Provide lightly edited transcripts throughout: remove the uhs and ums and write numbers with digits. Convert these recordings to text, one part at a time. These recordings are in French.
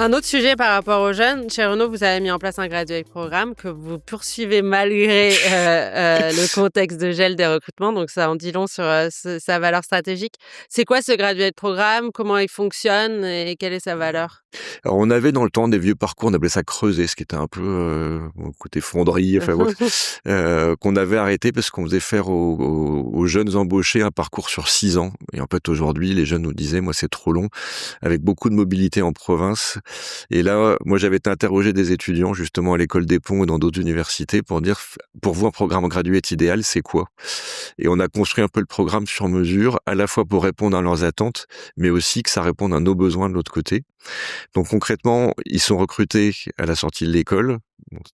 Un autre sujet par rapport aux jeunes, chez Renault, vous avez mis en place un graduate programme que vous poursuivez malgré le contexte de gel des recrutements. Donc, ça en dit long sur sa valeur stratégique. C'est quoi ce graduate programme? Comment il fonctionne et quelle est sa valeur? Alors, on avait dans le temps des vieux parcours, on appelait ça creuser, ce qui était un peu côté fonderie, enfin, qu'on avait arrêté parce qu'on faisait faire aux jeunes embauchés un parcours sur 6 ans. Et en fait, aujourd'hui, les jeunes nous disaient, moi, c'est trop long, avec beaucoup de mobilité en province. Et là, moi, j'avais été interrogé des étudiants, justement, à l'école des Ponts et dans d'autres universités, pour dire, pour vous, un programme graduate idéal, c'est quoi? Et on a construit un peu le programme sur mesure, à la fois pour répondre à leurs attentes, mais aussi que ça réponde à nos besoins de l'autre côté. Donc concrètement, ils sont recrutés à la sortie de l'école,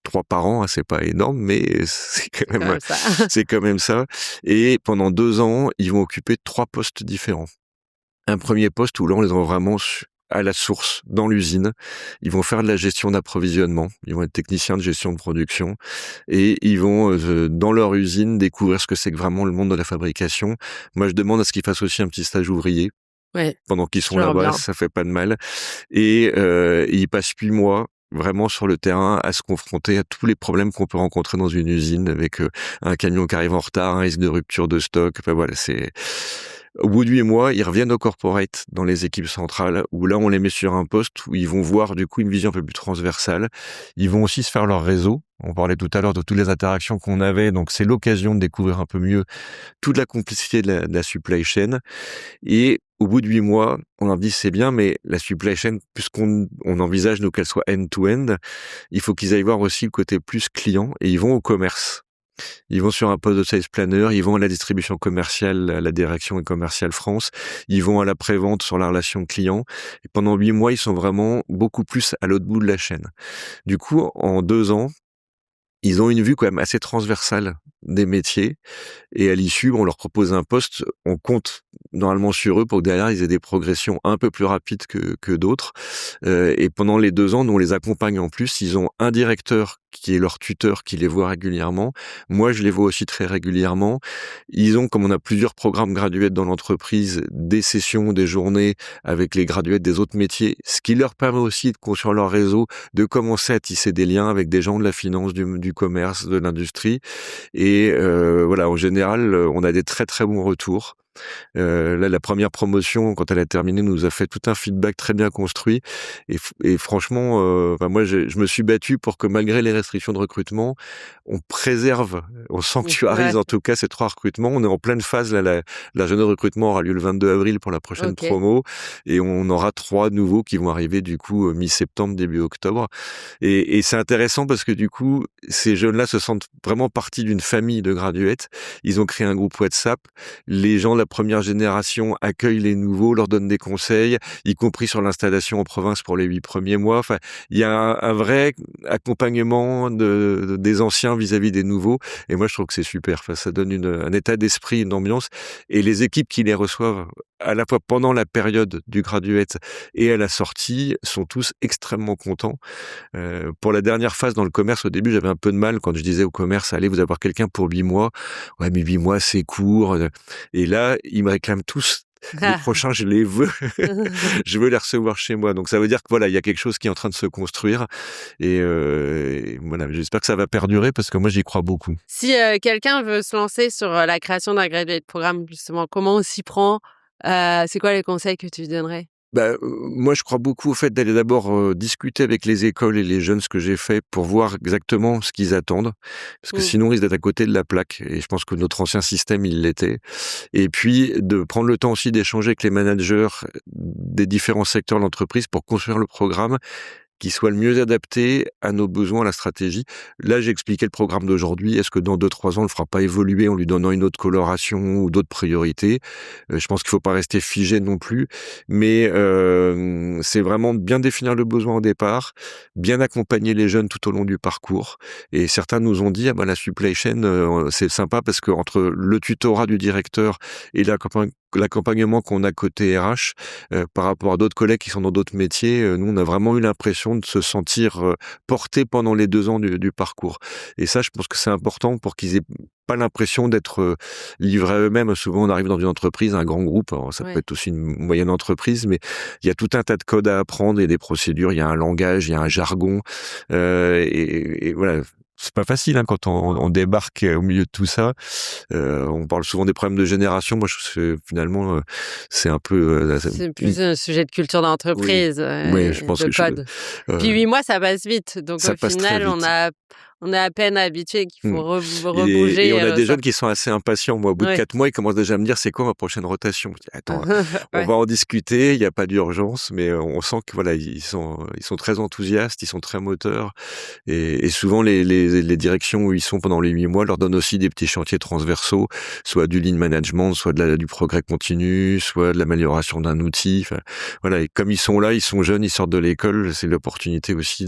3 par an, hein, c'est pas énorme, mais c'est quand même ça. c'est quand même ça. Et pendant 2 ans, ils vont occuper 3 postes différents. Un premier poste où là, on les envoie vraiment à la source, dans l'usine. Ils vont faire de la gestion d'approvisionnement. Ils vont être techniciens de gestion de production et ils vont, dans leur usine, découvrir ce que c'est que vraiment le monde de la fabrication. Moi, je demande à ce qu'ils fassent aussi un petit stage ouvrier. Ouais, Pendant qu'ils sont toujours là-bas, bien. ça fait pas de mal. Et ils passent 8 mois vraiment sur le terrain à se confronter à tous les problèmes qu'on peut rencontrer dans une usine avec un camion qui arrive en retard, un risque de rupture de stock. Enfin voilà, c'est au bout de 8 mois, ils reviennent au corporate dans les équipes centrales où là, on les met sur un poste où ils vont voir du coup une vision un peu plus transversale. Ils vont aussi se faire leur réseau. On parlait tout à l'heure de toutes les interactions qu'on avait, donc c'est l'occasion de découvrir un peu mieux toute la complexité de la supply chain. Et au bout de 8 mois, on leur dit c'est bien, mais la supply chain, puisqu'on envisage nous qu'elle soit end-to-end, il faut qu'ils aillent voir aussi le côté plus client et ils vont au commerce. Ils vont sur un poste de sales planner, ils vont à la distribution commerciale, à la direction et commerciale France, ils vont à la prévente sur la relation client. Et pendant 8 mois, ils sont vraiment beaucoup plus à l'autre bout de la chaîne. Du coup, en 2 ans, ils ont une vue quand même assez transversale des métiers. Et à l'issue, on leur propose un poste, on compte normalement sur eux pour que derrière, ils aient des progressions un peu plus rapides que d'autres. Et pendant les 2 ans, nous, on les accompagne en plus. Ils ont un directeur qui est leur tuteur, qui les voit régulièrement. Moi, je les vois aussi très régulièrement. Ils ont, comme on a plusieurs programmes graduates dans l'entreprise, des sessions, des journées avec les graduates des autres métiers, ce qui leur permet aussi de construire leur réseau, de commencer à tisser des liens avec des gens de la finance, du commerce, de l'industrie. Et voilà, en général, on a des très très bons retours. Là, la première promotion, quand elle a terminé, nous a fait tout un feedback très bien construit. Et franchement, moi, je me suis battu pour que malgré les restrictions de recrutement, on préserve, on sanctuarise Ouais, en tout cas ces 3 recrutements. On est en pleine phase, là, la journée de recrutement aura lieu le 22 avril pour la prochaine OK. promo. Et on aura 3 nouveaux qui vont arriver du coup mi-septembre, début octobre. Et c'est intéressant parce que du coup, ces jeunes-là se sentent vraiment partie d'une famille de graduates. Ils ont créé un groupe WhatsApp. Les gens de la première génération accueillent les nouveaux, leur donnent des conseils, y compris sur l'installation en province pour les 8 premiers mois. Enfin, il y a un vrai accompagnement des anciens vis-à-vis des nouveaux. Et moi, je trouve que c'est super. Enfin, ça donne un état d'esprit, une ambiance. Et les équipes qui les reçoivent, à la fois pendant la période du graduate et à la sortie, sont tous extrêmement contents. Pour la dernière phase dans le commerce, au début, j'avais un peu de mal quand je disais au commerce, allez, vous allez avoir quelqu'un pour 8 mois. Ouais, mais 8 mois, c'est court. Et là, ils me réclament tous. Les prochains, je les veux. Je veux les recevoir chez moi. Donc, ça veut dire que voilà, il y a quelque chose qui est en train de se construire. Et voilà, j'espère que ça va perdurer parce que moi, j'y crois beaucoup. Si quelqu'un veut se lancer sur la création d'un graduate programme, justement, comment on s'y prend? C'est quoi les conseils que tu lui donnerais? Moi, je crois beaucoup au fait d'aller d'abord, discuter avec les écoles et les jeunes, ce que j'ai fait pour voir exactement ce qu'ils attendent. Parce que Mmh. sinon, on risque d'être à côté de la plaque et je pense que notre ancien système, il l'était. Et puis, de prendre le temps aussi d'échanger avec les managers des différents secteurs de l'entreprise pour construire le programme qui soit le mieux adapté à nos besoins, à la stratégie. Là, j'ai expliqué le programme d'aujourd'hui. Est-ce que dans 2-3 ans, on le fera pas évoluer en lui donnant une autre coloration ou d'autres priorités? Je pense qu'il faut pas rester figé non plus, mais c'est vraiment bien définir le besoin au départ, bien accompagner les jeunes tout au long du parcours. Et certains nous ont dit: «Ah bah, la supply chain, c'est sympa parce que entre le tutorat du directeur et l'accompagnement qu'on a côté RH par rapport à d'autres collègues qui sont dans d'autres métiers, nous, on a vraiment eu l'impression de se sentir portés pendant les 2 ans du parcours. Et ça, je pense que c'est important pour qu'ils aient pas l'impression d'être livrés à eux-mêmes. Souvent, on arrive dans une entreprise, un grand groupe, alors ça peut être aussi une moyenne entreprise, mais il y a tout un tas de codes à apprendre, il y a des procédures, il y a un langage, il y a un jargon, et voilà. C'est pas facile quand on débarque au milieu de tout ça. On parle souvent des problèmes de génération. Moi, je trouve que finalement, c'est un peu... c'est plus un sujet de culture d'entreprise, oui, je pense de que code. Puis 8 mois, ça passe vite. Donc au final, on est à peine habitué qu'il faut rebouger. Et on a des jeunes qui sont assez impatients. Moi, au bout de 4 mois, ils commencent déjà à me dire c'est quoi ma prochaine rotation. Je dis, attends, on va en discuter. Il n'y a pas d'urgence, mais on sent que voilà, ils sont très enthousiastes, ils sont très moteurs. Et souvent les directions où ils sont pendant les 8 mois leur donnent aussi des petits chantiers transversaux, soit du lean management, soit du progrès continu, soit de l'amélioration d'un outil. Enfin, voilà. Et comme ils sont là, ils sont jeunes, ils sortent de l'école, c'est l'opportunité aussi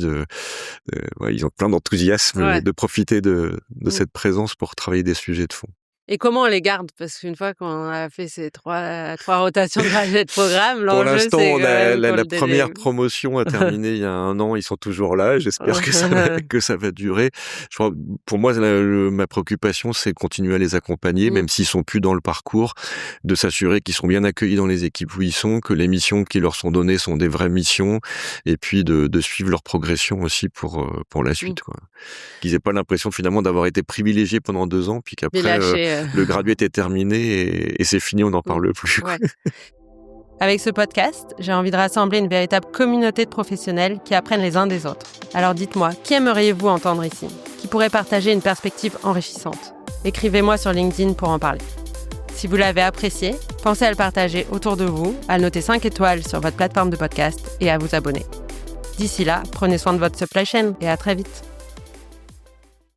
ils ont plein d'enthousiasme de profiter de cette présence pour travailler des sujets de fond. Et comment on les garde? Parce qu'une fois qu'on a fait ces trois rotations de gradués de programme, l'enjeu, c'est... Pour l'instant, la première promotion a terminé il y a 1 an, ils sont toujours là. J'espère que ça va durer. Je crois, pour moi, ma préoccupation, c'est de continuer à les accompagner, même s'ils sont plus dans le parcours, de s'assurer qu'ils sont bien accueillis dans les équipes où ils sont, que les missions qui leur sont données sont des vraies missions, et puis de suivre leur progression aussi pour la suite, quoi. Qu'ils aient pas l'impression finalement d'avoir été privilégiés pendant 2 ans, puis qu'après le gradué était terminé et c'est fini, on n'en parle plus. Ouais. Avec ce podcast, j'ai envie de rassembler une véritable communauté de professionnels qui apprennent les uns des autres. Alors dites-moi, qui aimeriez-vous entendre ici? Qui pourrait partager une perspective enrichissante? Écrivez-moi sur LinkedIn pour en parler. Si vous l'avez apprécié, pensez à le partager autour de vous, à le noter 5 étoiles sur votre plateforme de podcast et à vous abonner. D'ici là, prenez soin de votre supply chain et à très vite.